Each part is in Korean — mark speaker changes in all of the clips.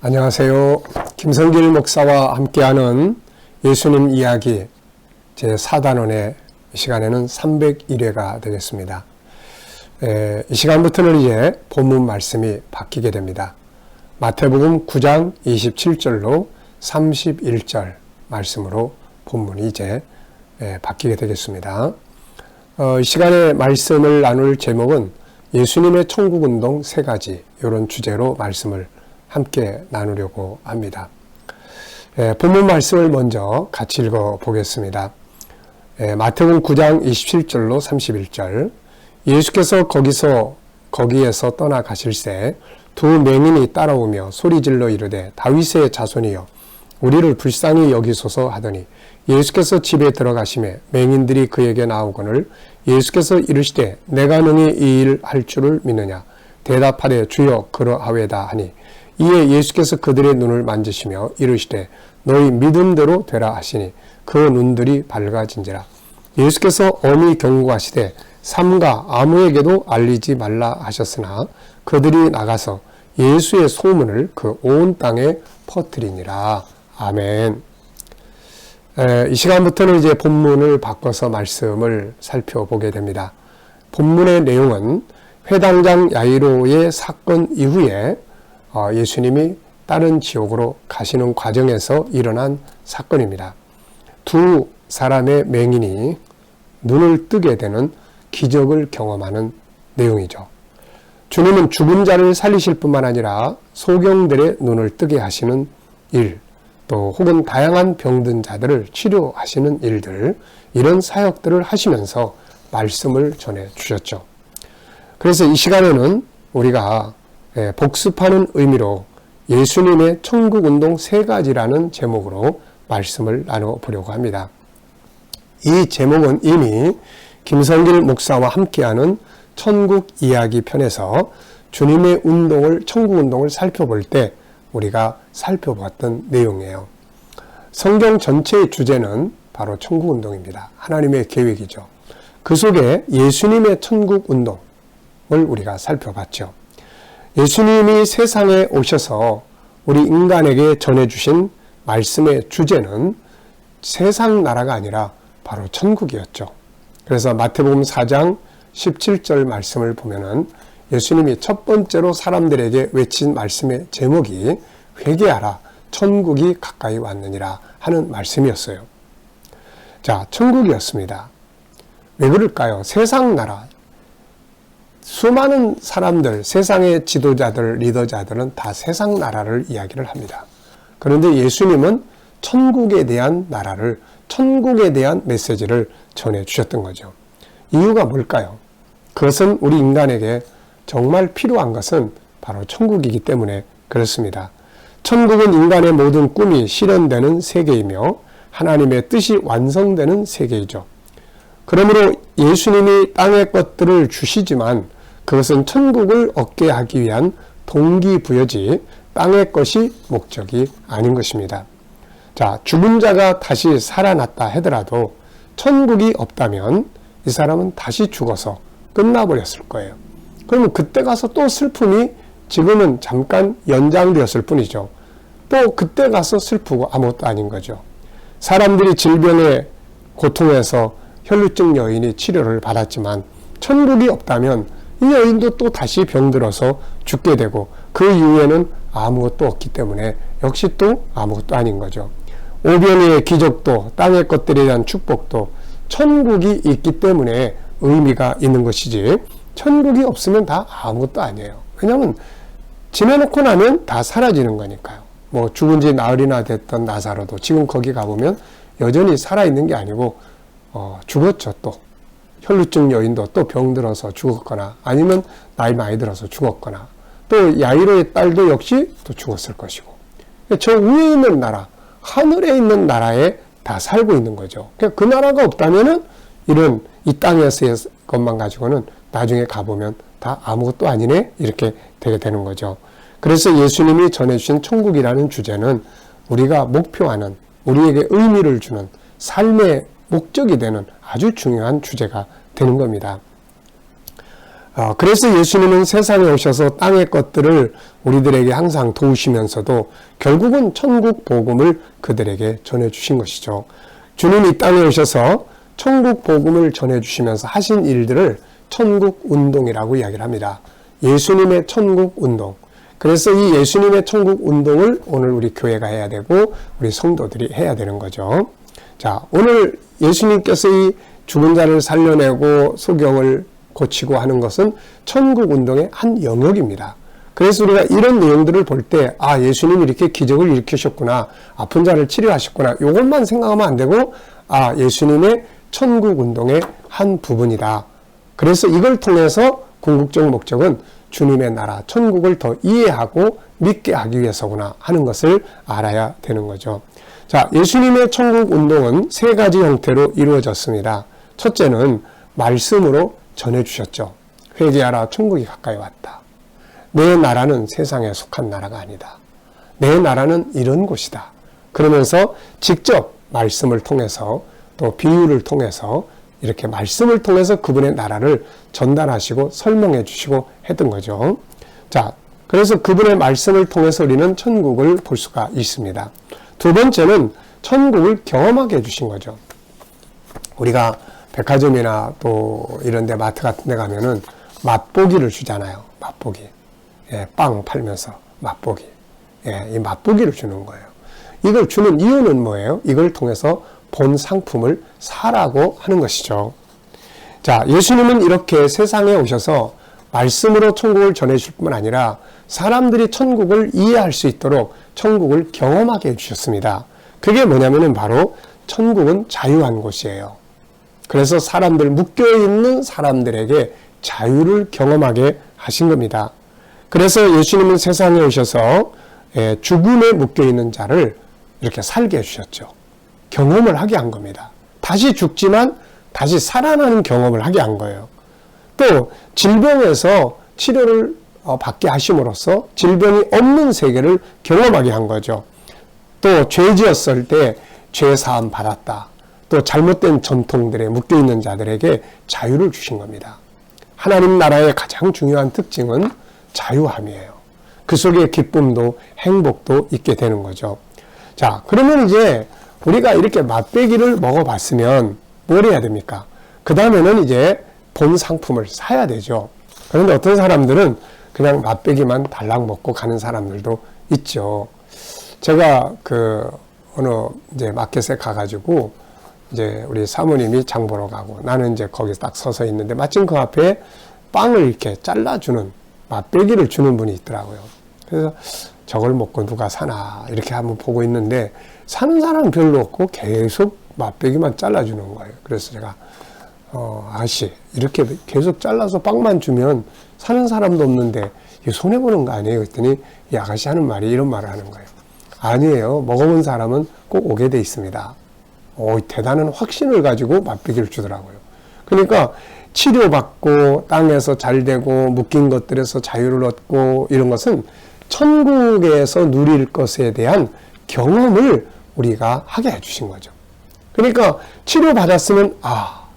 Speaker 1: 안녕하세요. 김성길 목사와 함께하는 예수님 이야기 제4단원의 시간에는 301회가 되겠습니다. 이 시간부터는 이제 본문 말씀이 바뀌게 됩니다. 마태복음 9장 27절로 31절 말씀으로 본문이 이제 바뀌게 되겠습니다. 이 시간에 말씀을 나눌 제목은 예수님의 천국운동 3가지 이런 주제로 말씀을 함께 나누려고 합니다. 본문 말씀을 먼저 같이 읽어 보겠습니다. 마태복음 9장 27절로 31절. 예수께서 거기에서 떠나가실새 두 맹인이 따라오며 소리질러 이르되 다윗의 자손이여 우리를 불쌍히 여기소서 하더니 예수께서 집에 들어가시매 맹인들이 그에게 나오거늘 예수께서 이르시되 내가 능히 이 일 할 줄을 믿느냐 대답하되 주여 그러하외다 하니 이에 예수께서 그들의 눈을 만지시며 이르시되 너희 믿음대로 되라 하시니 그 눈들이 밝아진지라. 예수께서 엄히 경고하시되 삼가 아무에게도 알리지 말라 하셨으나 그들이 나가서 예수의 소문을 그 온 땅에 퍼뜨리니라. 아멘. 이 시간부터는 이제 본문을 바꿔서 말씀을 살펴보게 됩니다. 본문의 내용은 회당장 야이로의 사건 이후에 예수님이 다른 지역으로 가시는 과정에서 일어난 사건입니다. 두 사람의 맹인이 눈을 뜨게 되는 기적을 경험하는 내용이죠. 주님은 죽은 자를 살리실 뿐만 아니라 소경들의 눈을 뜨게 하시는 일, 또 혹은 다양한 병든 자들을 치료하시는 일들, 이런 사역들을 하시면서 말씀을 전해 주셨죠. 그래서 이 시간에는 우리가 복습하는 의미로 예수님의 천국운동 3가지라는 제목으로 말씀을 나눠보려고 합니다. 이 제목은 이미 김성길 목사와 함께하는 천국 이야기 편에서 주님의 천국운동을 살펴볼 때 우리가 살펴봤던 내용이에요. 성경 전체의 주제는 바로 천국운동입니다. 하나님의 계획이죠. 그 속에 예수님의 천국운동을 우리가 살펴봤죠. 예수님이 세상에 오셔서 우리 인간에게 전해주신 말씀의 주제는 세상 나라가 아니라 바로 천국이었죠. 그래서 마태복음 4장 17절 말씀을 보면은 예수님이 첫 번째로 사람들에게 외친 말씀의 제목이 회개하라 천국이 가까이 왔느니라 하는 말씀이었어요. 자, 천국이었습니다. 왜 그럴까요? 세상 나라, 수많은 사람들, 세상의 지도자들, 리더자들은 다 세상 나라를 이야기를 합니다. 그런데 예수님은 천국에 대한 나라를, 천국에 대한 메시지를 전해주셨던 거죠. 이유가 뭘까요? 그것은 우리 인간에게 정말 필요한 것은 바로 천국이기 때문에 그렇습니다. 천국은 인간의 모든 꿈이 실현되는 세계이며 하나님의 뜻이 완성되는 세계이죠. 그러므로 예수님이 땅의 것들을 주시지만 그것은 천국을 얻게 하기 위한 동기부여지 땅의 것이 목적이 아닌 것입니다. 자, 죽은 자가 다시 살아났다 하더라도 천국이 없다면 이 사람은 다시 죽어서 끝나버렸을 거예요. 그러면 그때 가서 또 슬픔이 지금은 잠깐 연장되었을 뿐이죠. 또 그때 가서 슬프고 아무것도 아닌 거죠. 사람들이 질병의 고통에서 혈루증 여인이 치료를 받았지만 천국이 없다면 이 여인도 또 다시 병들어서 죽게 되고 그 이후에는 아무것도 없기 때문에 역시 또 아무것도 아닌 거죠. 오병이의 기적도 땅의 것들에 대한 축복도 천국이 있기 때문에 의미가 있는 것이지 천국이 없으면 다 아무것도 아니에요. 왜냐하면 지내놓고 나면 다 사라지는 거니까요. 뭐 죽은 지 나흘이나 됐던 나사로도 지금 거기 가보면 여전히 살아있는 게 아니고 죽었죠. 또 혈루증 여인도 또 병들어서 죽었거나 아니면 나이 많이 들어서 죽었거나 또 야이로의 딸도 역시 또 죽었을 것이고 저 위에 있는 나라, 하늘에 있는 나라에 다 살고 있는 거죠. 그러니까 그 나라가 없다면은 이런 이 땅에서의 것만 가지고는 나중에 가보면 다 아무것도 아니네 이렇게 되게 되는 거죠. 그래서 예수님이 전해주신 천국이라는 주제는 우리가 목표하는, 우리에게 의미를 주는 삶의 목적이 되는 아주 중요한 주제가 되는 겁니다. 그래서 예수님은 세상에 오셔서 땅의 것들을 우리들에게 항상 도우시면서도 결국은 천국 복음을 그들에게 전해주신 것이죠. 주님이 이 땅에 오셔서 천국 복음을 전해주시면서 하신 일들을 천국 운동이라고 이야기를 합니다. 예수님의 천국 운동. 그래서 이 예수님의 천국 운동을 오늘 우리 교회가 해야 되고 우리 성도들이 해야 되는 거죠. 자, 오늘 예수님께서 이 죽은 자를 살려내고 소경을 고치고 하는 것은 천국 운동의 한 영역입니다. 그래서 우리가 이런 내용들을 볼 때 예수님이 이렇게 기적을 일으키셨구나, 아픈 자를 치료하셨구나, 이것만 생각하면 안 되고 예수님의 천국 운동의 한 부분이다. 그래서 이걸 통해서 궁극적 목적은 주님의 나라, 천국을 더 이해하고 믿게 하기 위해서구나 하는 것을 알아야 되는 거죠. 자, 예수님의 천국 운동은 세 가지 형태로 이루어졌습니다. 첫째는 말씀으로 전해주셨죠. 회개하라, 천국이 가까이 왔다. 내 나라는 세상에 속한 나라가 아니다. 내 나라는 이런 곳이다. 그러면서 직접 말씀을 통해서 또 비유를 통해서 이렇게 말씀을 통해서 그분의 나라를 전달하시고 설명해 주시고 했던 거죠. 자, 그래서 그분의 말씀을 통해서 우리는 천국을 볼 수가 있습니다. 두 번째는 천국을 경험하게 해주신 거죠. 우리가 백화점이나 또 이런 데 마트 같은 데 가면은 맛보기를 주잖아요. 맛보기. 빵 팔면서 맛보기. 이 맛보기를 주는 거예요. 이걸 주는 이유는 뭐예요? 이걸 통해서 본 상품을 사라고 하는 것이죠. 자, 예수님은 이렇게 세상에 오셔서 말씀으로 천국을 전해주실 뿐만 아니라 사람들이 천국을 이해할 수 있도록 천국을 경험하게 해주셨습니다. 그게 뭐냐면은 바로 천국은 자유한 곳이에요. 그래서 사람들, 묶여있는 사람들에게 자유를 경험하게 하신 겁니다. 그래서 예수님은 세상에 오셔서 죽음에 묶여있는 자를 이렇게 살게 해주셨죠. 경험을 하게 한 겁니다. 다시 죽지만 다시 살아나는 경험을 하게 한 거예요. 또 질병에서 치료를 받게 하심으로써 질병이 없는 세계를 경험하게 한 거죠. 또 죄 지었을 때 죄 사함 받았다. 또 잘못된 전통들에 묶여있는 자들에게 자유를 주신 겁니다. 하나님 나라의 가장 중요한 특징은 자유함이에요. 그 속에 기쁨도 행복도 있게 되는 거죠. 자, 그러면 이제 우리가 이렇게 맛배기를 먹어봤으면 뭘 해야 됩니까? 그 다음에는 이제 본 상품을 사야 되죠. 그런데 어떤 사람들은 그냥 맛배기만 달랑 먹고 가는 사람들도 있죠. 제가 어느 이제 마켓에 가가지고 이제 우리 사모님이 장 보러 가고 나는 이제 거기서 딱 서서 있는데 마침 그 앞에 빵을 이렇게 잘라주는 맛배기를 주는 분이 있더라고요. 그래서 저걸 먹고 누가 사나 이렇게 한번 보고 있는데 사는 사람은 별로 없고 계속 맛배기만 잘라주는 거예요. 그래서 제가 아저씨 이렇게 계속 잘라서 빵만 주면 사는 사람도 없는데 손해보는 거 아니에요? 그랬더니 이 아가씨 하는 말이 이런 말을 하는 거예요. 아니에요. 먹어본 사람은 꼭 오게 돼 있습니다. 대단한 확신을 가지고 맛배기를 주더라고요. 그러니까 치료받고 땅에서 잘되고 묶인 것들에서 자유를 얻고 이런 것은 천국에서 누릴 것에 대한 경험을 우리가 하게 해주신 거죠. 그러니까 치료받았으면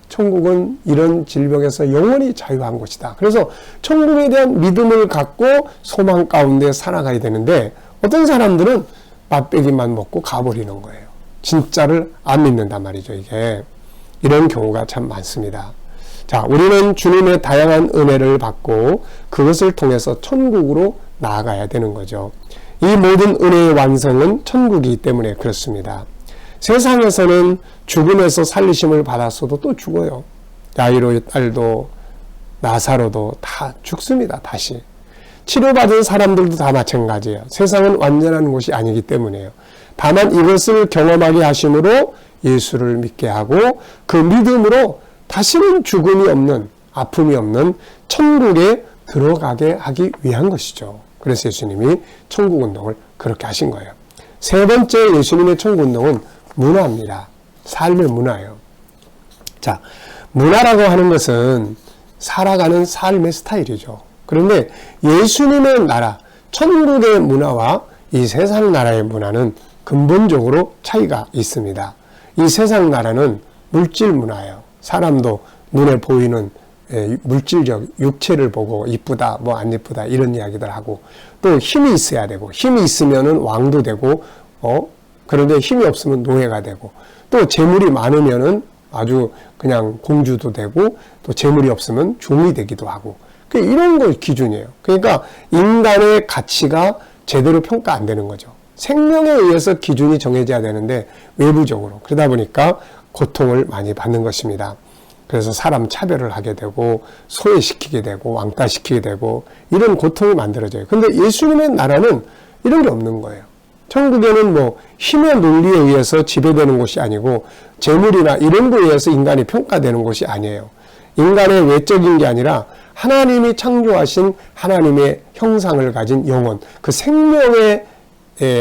Speaker 1: 천국은 이런 질병에서 영원히 자유한 곳이다. 그래서 천국에 대한 믿음을 갖고 소망 가운데 살아가야 되는데 어떤 사람들은 맛배기만 먹고 가버리는 거예요. 진짜를 안 믿는단 말이죠. 이게 이런 경우가 참 많습니다. 자, 우리는 주님의 다양한 은혜를 받고 그것을 통해서 천국으로 나아가야 되는 거죠. 이 모든 은혜의 완성은 천국이기 때문에 그렇습니다. 세상에서는 죽음에서 살리심을 받았어도 또 죽어요. 야이로의 딸도 나사로도 다 죽습니다. 다시. 치료받은 사람들도 다 마찬가지예요. 세상은 완전한 곳이 아니기 때문에요. 다만 이것을 경험하게 하심으로 예수를 믿게 하고 그 믿음으로 다시는 죽음이 없는, 아픔이 없는 천국에 들어가게 하기 위한 것이죠. 그래서 예수님이 천국운동을 그렇게 하신 거예요. 세 번째 예수님의 천국운동은 문화입니다. 삶의 문화예요. 자, 문화라고 하는 것은 살아가는 삶의 스타일이죠. 그런데 예수님의 나라, 천국의 문화와 이 세상 나라의 문화는 근본적으로 차이가 있습니다. 이 세상 나라는 물질 문화예요. 사람도 눈에 보이는 물질적 육체를 보고 이쁘다 뭐 안 이쁘다 이런 이야기들 하고, 또 힘이 있어야 되고, 힘이 있으면은 왕도 되고, 그런데 힘이 없으면 노예가 되고, 또 재물이 많으면은 아주 그냥 공주도 되고, 또 재물이 없으면 종이 되기도 하고, 이런 거 기준이에요. 그러니까 인간의 가치가 제대로 평가 안 되는 거죠. 생명에 의해서 기준이 정해져야 되는데 외부적으로, 그러다 보니까 고통을 많이 받는 것입니다. 그래서 사람 차별을 하게 되고 소외시키게 되고 왕따시키게 되고 이런 고통이 만들어져요. 근데 예수님의 나라는 이런 게 없는 거예요. 천국에는 뭐 힘의 논리에 의해서 지배되는 곳이 아니고 재물이나 이런 거에 의해서 인간이 평가되는 곳이 아니에요. 인간의 외적인 게 아니라 하나님이 창조하신 하나님의 형상을 가진 영혼, 그 생명의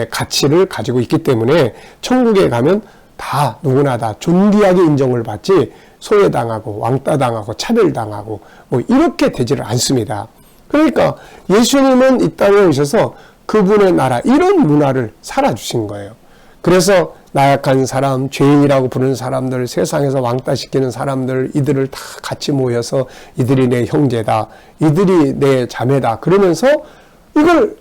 Speaker 1: 가치를 가지고 있기 때문에 천국에 가면 다 누구나 다 존귀하게 인정을 받지 소외당하고 왕따당하고 차별당하고 뭐 이렇게 되지를 않습니다. 그러니까 예수님은 이 땅에 오셔서 그분의 나라, 이런 문화를 살아주신 거예요. 그래서 나약한 사람, 죄인이라고 부르는 사람들, 세상에서 왕따시키는 사람들, 이들을 다 같이 모여서 이들이 내 형제다, 이들이 내 자매다 그러면서 이걸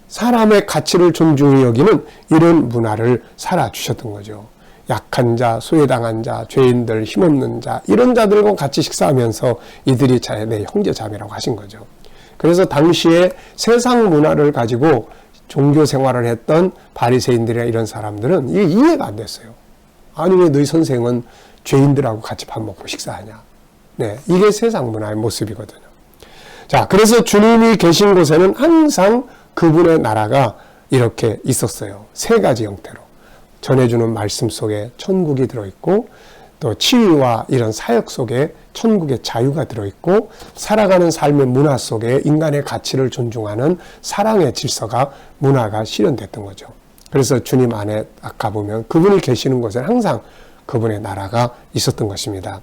Speaker 1: 사람의 가치를 존중히 여기는 이런 문화를 살아주셨던 거죠. 약한 자, 소외당한 자, 죄인들, 힘없는 자, 이런 자들과 같이 식사하면서 이들이 내 형제 자매라고 하신 거죠. 그래서 당시에 세상 문화를 가지고 종교 생활을 했던 바리새인들이나 이런 사람들은 이게 이해가 안 됐어요. 아니 왜 너희 선생은 죄인들하고 같이 밥 먹고 식사하냐. 네, 이게 세상 문화의 모습이거든요. 자, 그래서 주님이 계신 곳에는 항상 그분의 나라가 이렇게 있었어요. 세 가지 형태로. 전해주는 말씀 속에 천국이 들어있고, 또 치유와 이런 사역 속에 천국의 자유가 들어있고, 살아가는 삶의 문화 속에 인간의 가치를 존중하는 사랑의 질서가, 문화가 실현됐던 거죠. 그래서 주님 안에 가보면 그분이 계시는 곳에 항상 그분의 나라가 있었던 것입니다.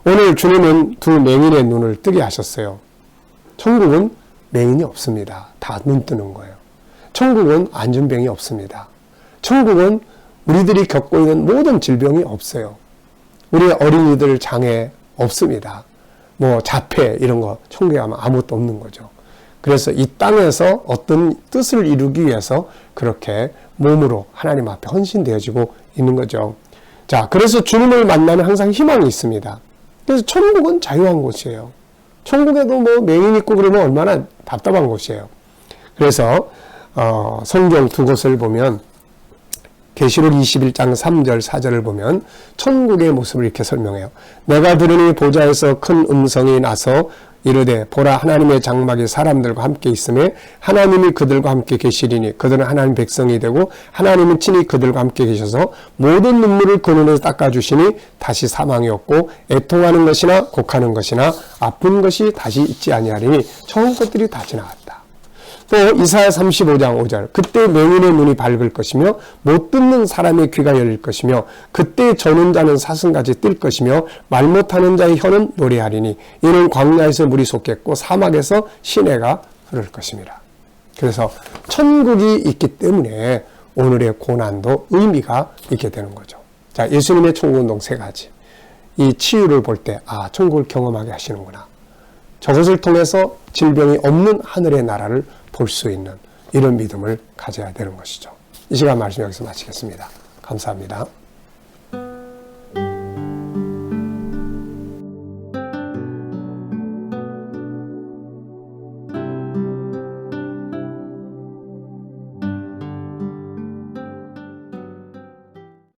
Speaker 1: 오늘 주님은 두 맹인의 눈을 뜨게 하셨어요. 천국은 맹인이 없습니다. 다 눈 뜨는 거예요. 천국은 안전병이 없습니다. 천국은 우리들이 겪고 있는 모든 질병이 없어요. 우리 어린이들 장애 없습니다. 뭐 자폐 이런 거 천국에 가면 아무것도 없는 거죠. 그래서 이 땅에서 어떤 뜻을 이루기 위해서 그렇게 몸으로 하나님 앞에 헌신되어지고 있는 거죠. 자, 그래서 주님을 만나면 항상 희망이 있습니다. 그래서 천국은 자유한 곳이에요. 천국에도 뭐 맹인 있고 그러면 얼마나 답답한 곳이에요. 그래서 성경 두 곳을 보면 계시록 21장 3절 4절을 보면 천국의 모습을 이렇게 설명해요. 내가 들으니 보좌에서 큰 음성이 나서 이르되 보라 하나님의 장막이 사람들과 함께 있음에 하나님이 그들과 함께 계시리니 그들은 하나님 백성이 되고 하나님은 친히 그들과 함께 계셔서 모든 눈물을 그 눈에서 닦아주시니 다시 사망이 없고 애통하는 것이나 곡하는 것이나 아픈 것이 다시 있지 아니하리니 처음 것들이 다 지나갔다. 또 이사야 35장 5절 그때 맹인의 눈이 밝을 것이며 못 듣는 사람의 귀가 열릴 것이며 그때 저는 자는 사슴같이 뜰 것이며 말 못하는 자의 혀는 노래하리니 이는 광야에서 물이 솟겠고 사막에서 시내가 흐를 것입니다. 그래서 천국이 있기 때문에 오늘의 고난도 의미가 있게 되는 거죠. 자, 예수님의 천국운동 세 가지. 이 치유를 볼 때 천국을 경험하게 하시는구나. 저것을 통해서 질병이 없는 하늘의 나라를 볼 수 있는 이런 믿음을 가져야 되는 것이죠. 이 시간 말씀 여기서 마치겠습니다. 감사합니다.